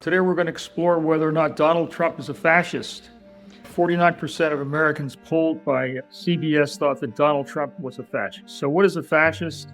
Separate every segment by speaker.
Speaker 1: Today we're going to explore whether or not Donald Trump is a fascist. 49% of Americans polled by CBS thought that Donald Trump was a fascist. So what is a fascist?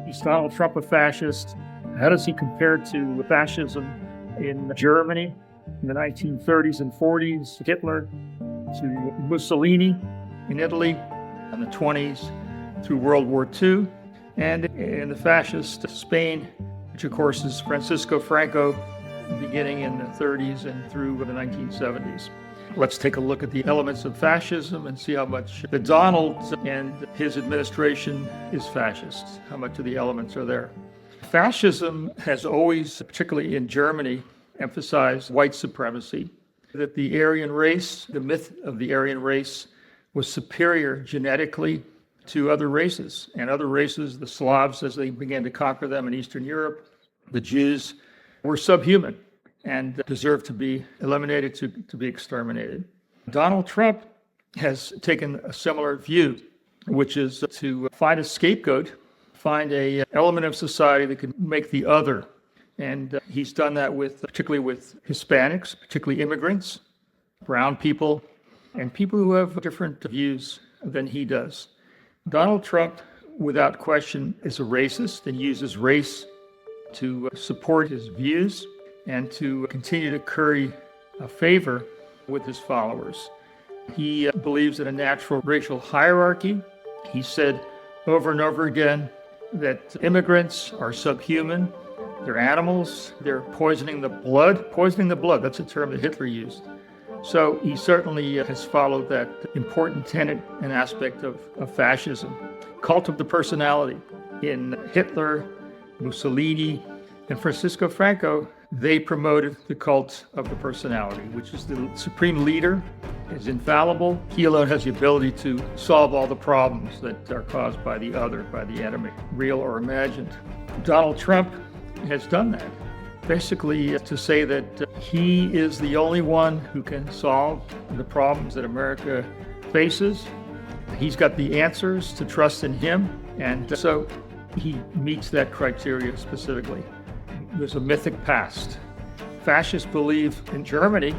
Speaker 1: Is Donald Trump a fascist? How does he compare to fascism in Germany in the 1930s and 40s, Hitler, to Mussolini in Italy in the 20s through World War II, and in the fascist Spain, which of course is Franco, beginning in the 30s and through the 1970s. Let's take a look at the elements of fascism and see how much the Donald and his administration is fascist, how much of the elements are there. Fascism has always, particularly in Germany, emphasized white supremacy, that the Aryan race, the myth of the Aryan race, was superior genetically to other races. And other races, the Slavs, as they began to conquer them in Eastern Europe, the Jews, were subhuman and deserved to be eliminated, to be exterminated. Donald Trump has taken a similar view, which is to find a scapegoat, find an element of society that can make the other. And he's done that particularly with Hispanics, particularly immigrants, brown people, and people who have different views than he does. Donald Trump, without question, is a racist and uses race to support his views and to continue to curry favor with his followers. He believes in a natural racial hierarchy. He said over and over again that immigrants are subhuman, they're animals, they're poisoning the blood. Poisoning the blood, that's a term that Hitler used. So he certainly has followed that important tenet and aspect of fascism. Cult of the personality. In Hitler, Mussolini, and Franco, they promoted the cult of the personality, which is the supreme leader is infallible. He alone has the ability to solve all the problems that are caused by the other, by the enemy, real or imagined. Donald Trump has done that. Basically, to say that he is the only one who can solve the problems that America faces. He's got the answers, to trust in him, and so he meets that criteria specifically. There's a mythic past. Fascists believe in Germany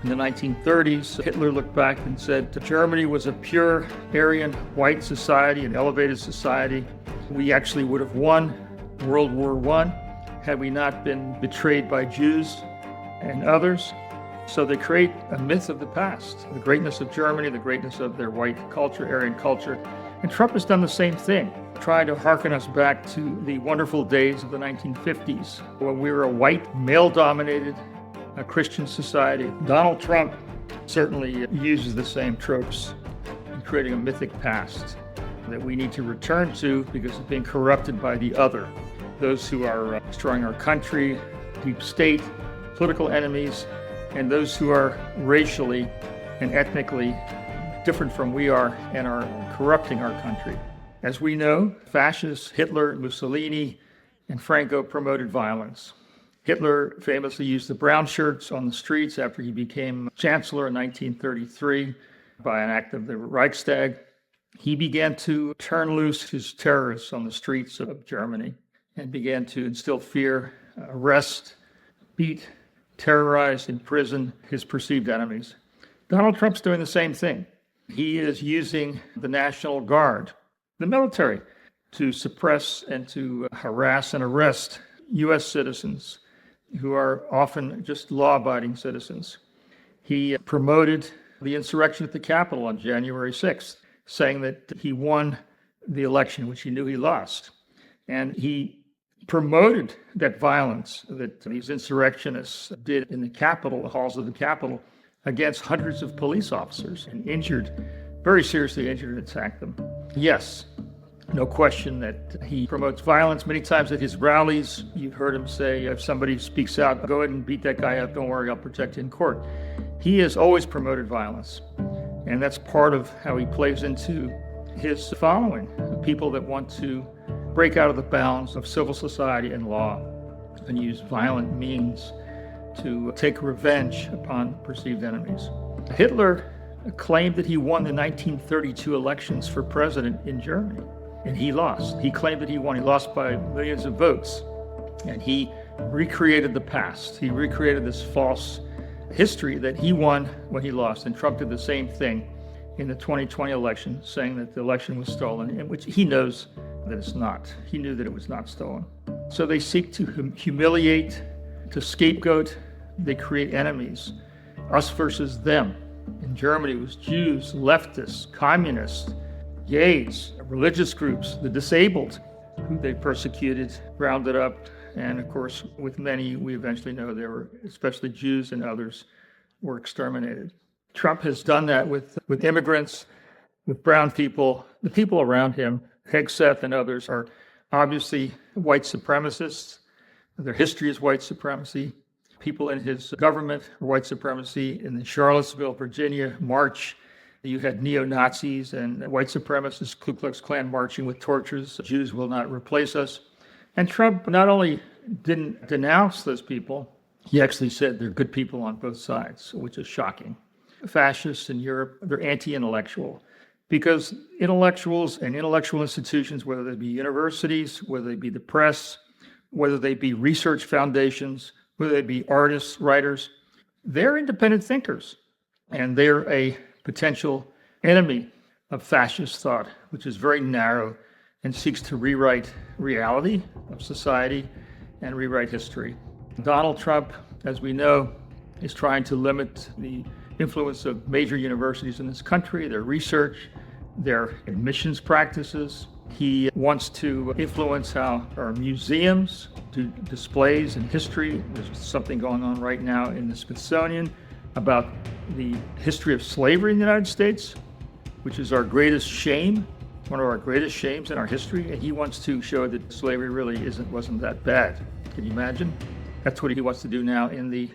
Speaker 1: in the 1930s. Hitler looked back and said Germany was a pure Aryan white society, an elevated society. We actually would have won World War I had we not been betrayed by Jews and others. So they create a myth of the past, the greatness of Germany, the greatness of their white culture, Aryan culture. And Trump has done the same thing, trying to hearken us back to the wonderful days of the 1950s, when we were a white, male-dominated Christian society. Donald Trump certainly uses the same tropes in creating a mythic past that we need to return to because it's being corrupted by the other. Those who are destroying our country, deep state, political enemies, and those who are racially and ethnically different from we are and are corrupting our country. As we know, fascists Hitler, Mussolini, and Franco promoted violence. Hitler famously used the brown shirts on the streets after he became chancellor in 1933 by an act of the Reichstag. He began to turn loose his terrorists on the streets of Germany and began to instill fear, arrest, beat, terrorize, imprison his perceived enemies. Donald Trump's doing the same thing. He is using the National Guard, the military, to suppress and to harass and arrest U.S. citizens who are often just law-abiding citizens. He promoted the insurrection at the Capitol on January 6th, saying that he won the election, which he knew he lost. And he promoted that violence that these insurrectionists did in the Capitol, the halls of the Capitol, against hundreds of police officers and very seriously injured and attacked them. Yes, no question that he promotes violence. Many times at his rallies, you've heard him say, if somebody speaks out, go ahead and beat that guy up, don't worry, I'll protect you in court. He has always promoted violence. And that's part of how he plays into his following, the people that want to break out of the bounds of civil society and law and use violent means to take revenge upon perceived enemies. Hitler claimed that he won the 1932 elections for president in Germany, and he lost. He claimed that he won. He lost by millions of votes, and he recreated the past. He recreated this false history that he won when he lost, and Trump did the same thing in the 2020 election, saying that the election was stolen, in which he knows that it's not. He knew that it was not stolen. So they seek to humiliate, to scapegoat. They create enemies, us versus them. In Germany, it was Jews, leftists, communists, gays, religious groups, the disabled, who they persecuted, rounded up. And of course, with many, we eventually know there were, especially Jews and others, were exterminated. Trump has done that with immigrants, with brown people. The people around him, Hegseth and others, are obviously white supremacists. Their history is white supremacy. People in his government are white supremacy. In the Charlottesville, Virginia march, you had neo-Nazis and white supremacists, Ku Klux Klan marching with torches. Jews will not replace us. And Trump not only didn't denounce those people, he actually said they're good people on both sides, which is shocking. Fascists in Europe, they're anti-intellectual, because intellectuals and intellectual institutions, whether they be universities, whether they be the press, whether they be research foundations, whether they be artists, writers, they're independent thinkers, and they're a potential enemy of fascist thought, which is very narrow and seeks to rewrite reality of society and rewrite history. Donald Trump, as we know, is trying to limit the influence of major universities in this country, their research, their admissions practices. He wants to influence how our museums do displays in history. There's something going on right now in the Smithsonian about the history of slavery in the United States, which is our greatest shame, one of our greatest shames in our history. And he wants to show that slavery really wasn't that bad. Can you imagine? That's what he wants to do now in the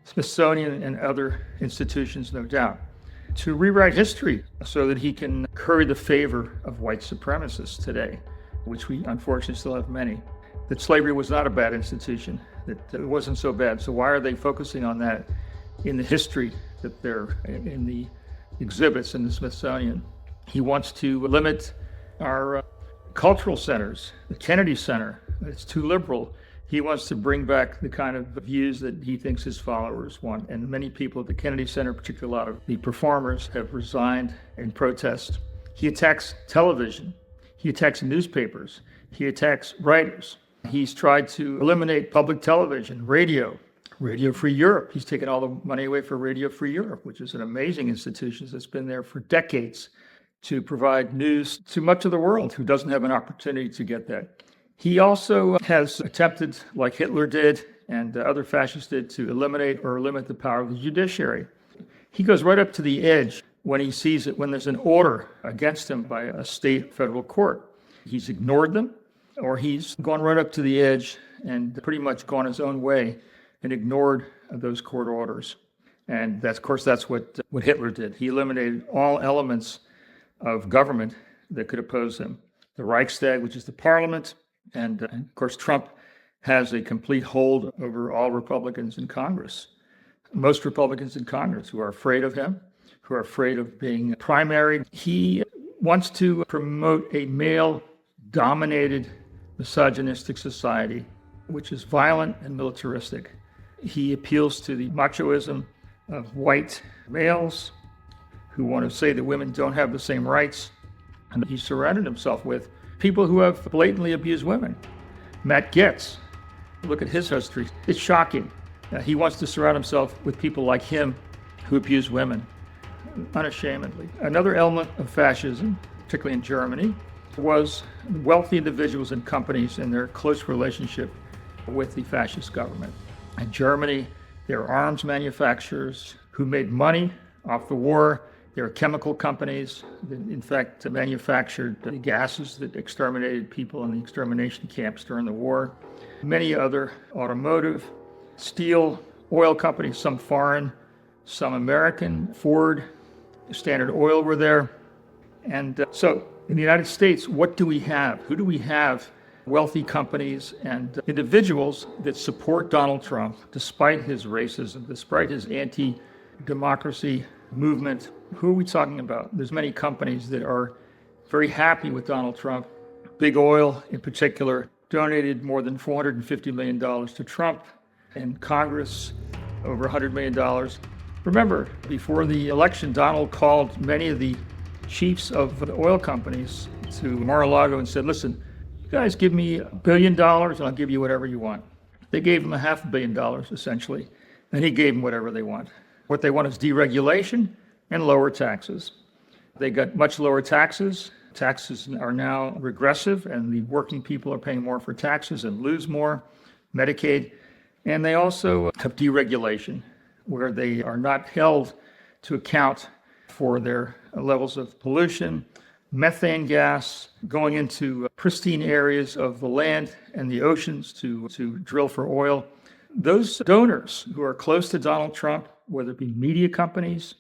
Speaker 1: Smithsonian and other institutions, no doubt, to rewrite history so that he can curry the favor of white supremacists today, which we unfortunately still have many. That slavery was not a bad institution, that it wasn't so bad. So why are they focusing on that in the history that they're in the exhibits in the Smithsonian? He wants to limit our cultural centers. The Kennedy Center, it's too liberal. He wants to bring back the kind of views that he thinks his followers want. And many people at the Kennedy Center, particularly a lot of the performers, have resigned in protest. He attacks television. He attacks newspapers. He attacks writers. He's tried to eliminate public television, Radio Free Europe. He's taken all the money away for Radio Free Europe, which is an amazing institution that's been there for decades to provide news to much of the world who doesn't have an opportunity to get that. He also has attempted, like Hitler did and other fascists did, to eliminate or limit the power of the judiciary. He goes right up to the edge when he sees it, when there's an order against him by a state federal court. He's ignored them, or he's gone right up to the edge and pretty much gone his own way and ignored those court orders. And that's, of course, that's what Hitler did. He eliminated all elements of government that could oppose him. The Reichstag, which is the parliament, and of course, Trump has a complete hold over all Republicans in Congress. Most Republicans in Congress who are afraid of him, who are afraid of being primaried. He wants to promote a male-dominated, misogynistic society, which is violent and militaristic. He appeals to the machoism of white males who want to say that women don't have the same rights. And he surrounded himself with people who have blatantly abused women. Matt Gaetz, look at his history. It's shocking. He wants to surround himself with people like him who abuse women, unashamedly. Another element of fascism, particularly in Germany, was wealthy individuals and companies and their close relationship with the fascist government. In Germany, there are arms manufacturers who made money off the war. There are chemical companies that, in fact, manufactured the gases that exterminated people in the extermination camps during the war. Many other automotive, steel, oil companies, some foreign, some American. Ford, Standard Oil were there. And so in the United States, what do we have? Who do we have? Wealthy companies and individuals that support Donald Trump, despite his racism, despite his anti-democracy movement. Who are we talking about? There's many companies that are very happy with Donald Trump. Big oil in particular donated more than $450 million to Trump, and Congress over $100 million. Remember, before the election, Donald called many of the chiefs of the oil companies to Mar-a-Lago and said, listen, you guys give me $1 billion and I'll give you whatever you want. They gave him $500 million, essentially, and he gave them whatever they want. What they want is deregulation and lower taxes. They got much lower taxes. Taxes are now regressive, and the working people are paying more for taxes and lose more, Medicaid. And they also have deregulation, where they are not held to account for their levels of pollution, methane gas, going into pristine areas of the land and the oceans to drill for oil. Those donors who are close to Donald Trump, whether it be media companies,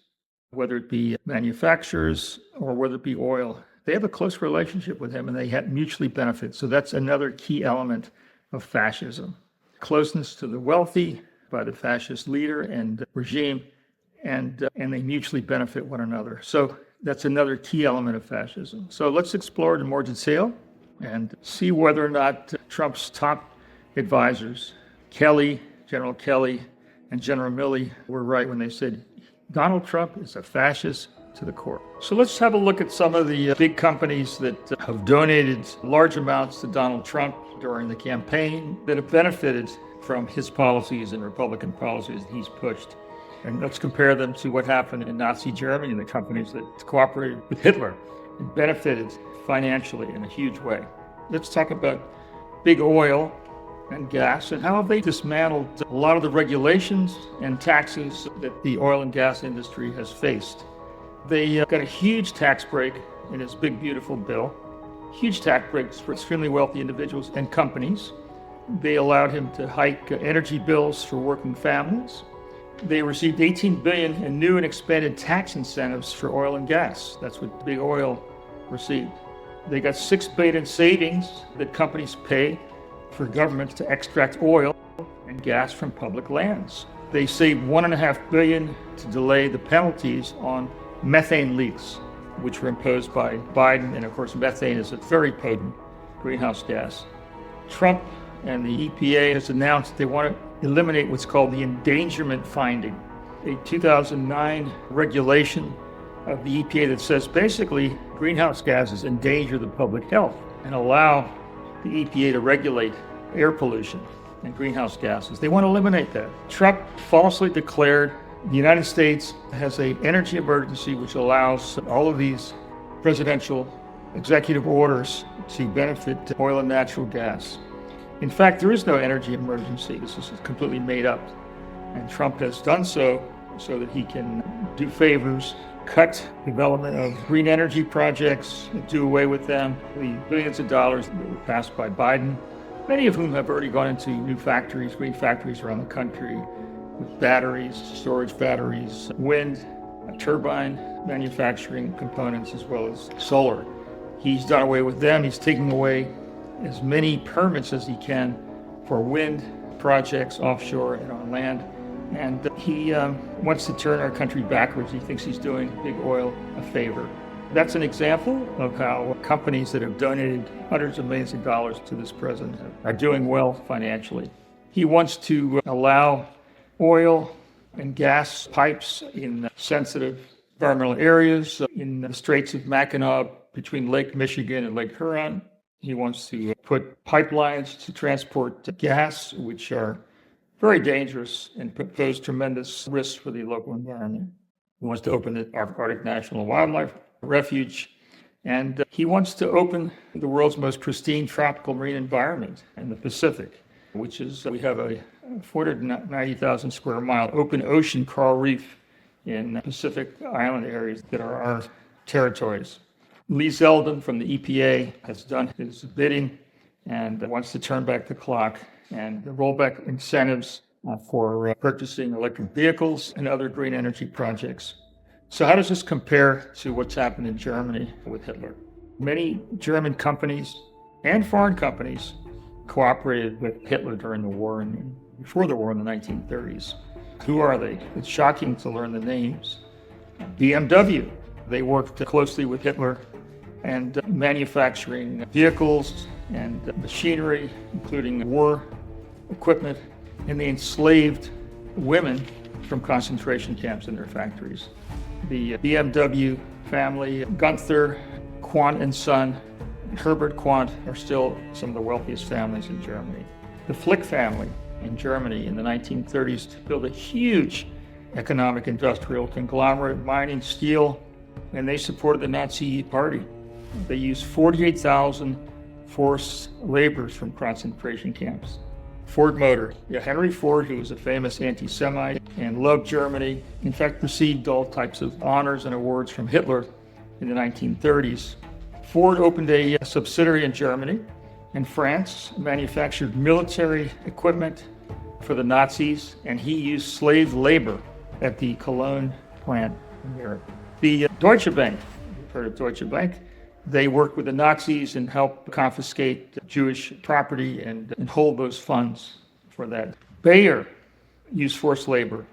Speaker 1: whether it be manufacturers, or whether it be oil, they have a close relationship with him and they have mutually benefit. So that's another key element of fascism. Closeness to the wealthy by the fascist leader and regime, and they mutually benefit one another. So that's another key element of fascism. So let's explore it in more detail and see whether or not Trump's top advisors, General Kelly and General Milley, were right when they said Donald Trump is a fascist to the core. So let's have a look at some of the big companies that have donated large amounts to Donald Trump during the campaign, that have benefited from his policies and Republican policies that he's pushed. And let's compare them to what happened in Nazi Germany and the companies that cooperated with Hitler and benefited financially in a huge way. Let's talk about big oil and gas and how have they dismantled a lot of the regulations and taxes that the oil and gas industry has faced. They got a huge tax break in his big, beautiful bill, huge tax breaks for extremely wealthy individuals and companies. They allowed him to hike energy bills for working families. They received $18 billion in new and expanded tax incentives for oil and gas. That's what big oil received. They got $6 billion in savings that companies pay for governments to extract oil and gas from public lands. They saved $1.5 billion to delay the penalties on methane leaks, which were imposed by Biden. And of course, methane is a very potent greenhouse gas. Trump and the EPA has announced they want to eliminate what's called the endangerment finding, a 2009 regulation of the EPA that says basically greenhouse gases endanger the public health and allow the EPA to regulate air pollution and greenhouse gases. They want to eliminate that. Trump falsely declared the United States has an energy emergency which allows all of these presidential executive orders to benefit oil and natural gas. In fact, there is no energy emergency. This is completely made up. And Trump has done so that he can do favors, cut development of green energy projects, do away with them, the billions of dollars that were passed by Biden, many of whom have already gone into new factories, green factories around the country, with batteries, storage batteries, wind, turbine manufacturing components, as well as solar. He's done away with them. He's taking away as many permits as he can for wind projects offshore and on land. And he wants to turn our country backwards. He thinks he's doing big oil a favor. That's an example of how companies that have donated hundreds of millions of dollars to this president are doing well financially. He wants to allow oil and gas pipes in sensitive environmental areas in the Straits of Mackinac between Lake Michigan and Lake Huron. He wants to put pipelines to transport gas, which are very dangerous and pose tremendous risks for the local environment. He wants to open the Arctic National Wildlife Refuge, and he wants to open the world's most pristine tropical marine environment in the Pacific, which is, we have a 490,000 square mile open ocean coral reef in Pacific island areas that are our territories. Lee Zeldin from the EPA has done his bidding and wants to turn back the clock and roll back incentives for purchasing electric vehicles and other green energy projects. So how does this compare to what's happened in Germany with Hitler? Many German companies and foreign companies cooperated with Hitler during the war and before the war in the 1930s. Who are they? It's shocking to learn the names. BMW, they worked closely with Hitler and manufacturing vehicles and machinery, including war equipment, and they enslaved women from concentration camps in their factories. The BMW family, Gunther, Quandt and son, Herbert Quandt are still some of the wealthiest families in Germany. The Flick family in Germany in the 1930s built a huge economic industrial conglomerate, mining, steel, and they supported the Nazi Party. They used 48,000 forced laborers from concentration camps. Ford Motor. Henry Ford, who was a famous anti-Semite and loved Germany, in fact received all types of honors and awards from Hitler in the 1930s. Ford opened a subsidiary in Germany and France, manufactured military equipment for the Nazis, and he used slave labor at the Cologne plant in Europe. The Deutsche Bank, you've heard of Deutsche Bank, they worked with the Nazis and helped confiscate Jewish property and hold those funds for that. Bayer used forced labor.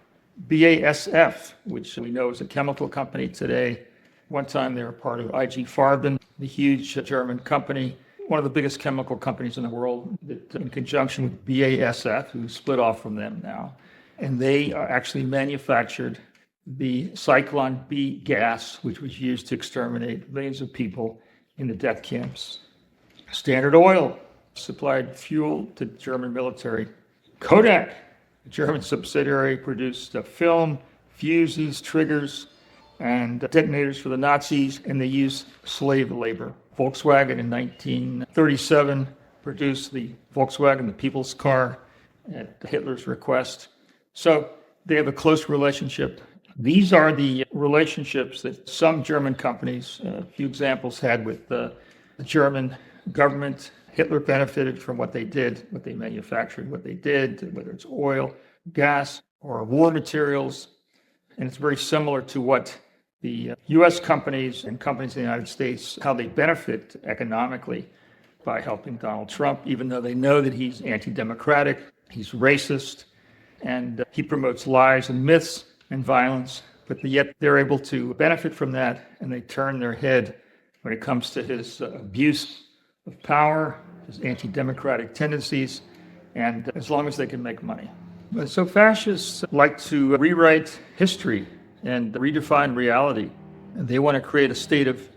Speaker 1: BASF, which we know is a chemical company today. One time they were part of IG Farben, the huge German company, one of the biggest chemical companies in the world, that in conjunction with BASF, who split off from them now. And they actually manufactured the Cyclone B gas, which was used to exterminate millions of people in the death camps. Standard Oil supplied fuel to the German military. Kodak, a German subsidiary, produced film, fuses, triggers, and detonators for the Nazis, and they used slave labor. Volkswagen in 1937 produced the Volkswagen, the people's car, at Hitler's request. So they have a close relationship. These are the relationships that some German companies, a few examples, had with the German government. Hitler benefited from what they did, what they manufactured, what they did, whether it's oil, gas, or war materials. And it's very similar to what the U.S. companies and companies in the United States, how they benefit economically by helping Donald Trump, even though they know that he's anti-democratic, he's racist, and he promotes lies and myths and violence, but yet they're able to benefit from that, and they turn their head when it comes to his abuse of power, his anti-democratic tendencies, and as long as they can make money. So fascists like to rewrite history and redefine reality. They want to create a state of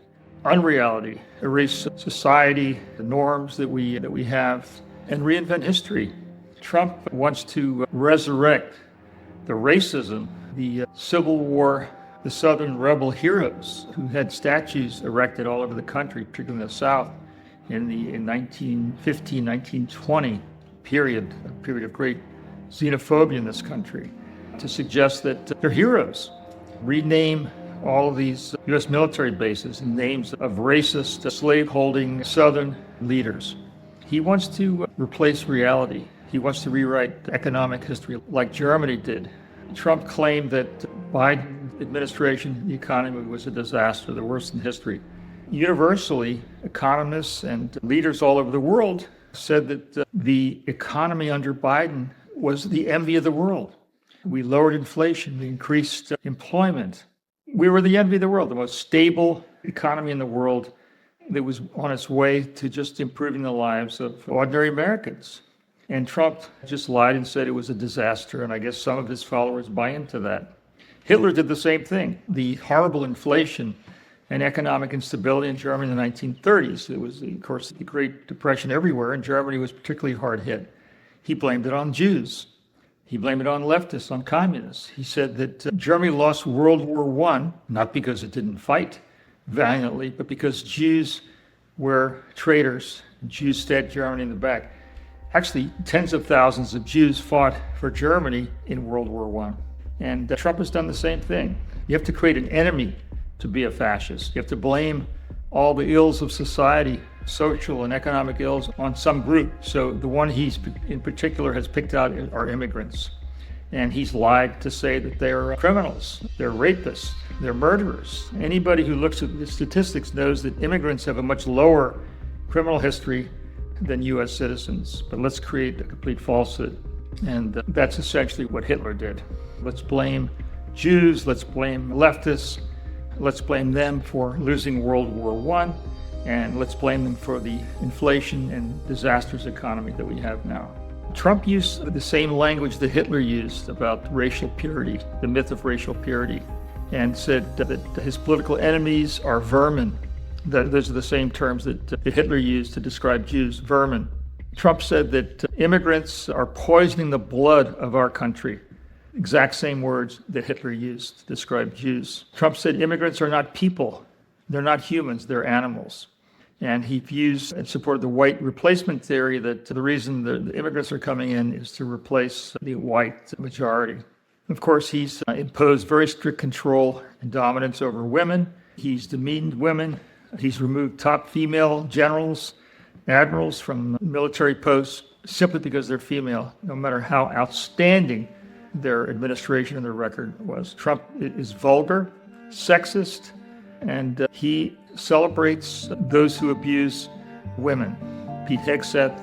Speaker 1: unreality, erase society, the norms that we have, and reinvent history. Trump wants to resurrect the racism, the Civil War, the Southern rebel heroes who had statues erected all over the country, particularly in the South, in 1915, 1920 period, a period of great xenophobia in this country, to suggest that they're heroes. Rename all of these U.S. military bases in names of racist, slave-holding Southern leaders. He wants to replace reality. He wants to rewrite economic history like Germany did. Trump claimed that Biden administration, the economy was a disaster, the worst in history. Universally, economists and leaders all over the world said that the economy under Biden was the envy of the world. We lowered inflation, we increased employment. We were the envy of the world, the most stable economy in the world that was on its way to just improving the lives of ordinary Americans. And Trump just lied and said it was a disaster, and I guess some of his followers buy into that. Hitler did the same thing. The horrible inflation and economic instability in Germany in the 1930s. It was, of course, the Great Depression everywhere, and Germany was particularly hard hit. He blamed it on Jews. He blamed it on leftists, on communists. He said that Germany lost World War I, not because it didn't fight valiantly, but because Jews were traitors. Jews stabbed Germany in the back. Actually, tens of thousands of Jews fought for Germany in World War I. And Trump has done the same thing. You have to create an enemy to be a fascist. You have to blame all the ills of society, social and economic ills, on some group. So the one he's in particular has picked out are immigrants. And he's lied to say that they're criminals, they're rapists, they're murderers. Anybody who looks at the statistics knows that immigrants have a much lower criminal history than U.S. citizens. But let's create a complete falsehood. And that's essentially what Hitler did. Let's blame Jews, let's blame leftists, let's blame them for losing World War I, and let's blame them for the inflation and disastrous economy that we have now. Trump used the same language that Hitler used about racial purity, the myth of racial purity, and said that his political enemies are vermin. Those are the same terms that Hitler used to describe Jews, vermin. Trump said that immigrants are poisoning the blood of our country. Exact same words that Hitler used to describe Jews. Trump said immigrants are not people. They're not humans, they're animals. And he views and supported the white replacement theory that the reason the immigrants are coming in is to replace the white majority. Of course, he's imposed very strict control and dominance over women. He's demeaned women. He's removed top female generals, admirals from military posts simply because they're female, no matter how outstanding their administration and their record was. Trump is vulgar, sexist, and he celebrates those who abuse women, Pete Hegseth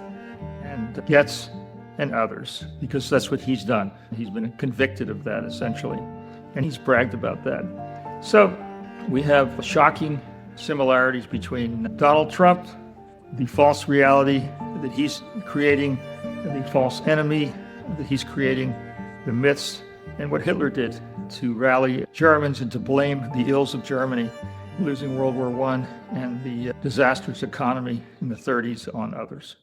Speaker 1: and Getz and others, because that's what he's done. He's been convicted of that, essentially, and he's bragged about that. So we have shocking similarities between Donald Trump, the false reality that he's creating, the false enemy that he's creating, the myths, and what Hitler did to rally Germans and to blame the ills of Germany, losing World War I and the disastrous economy in the 30s on others.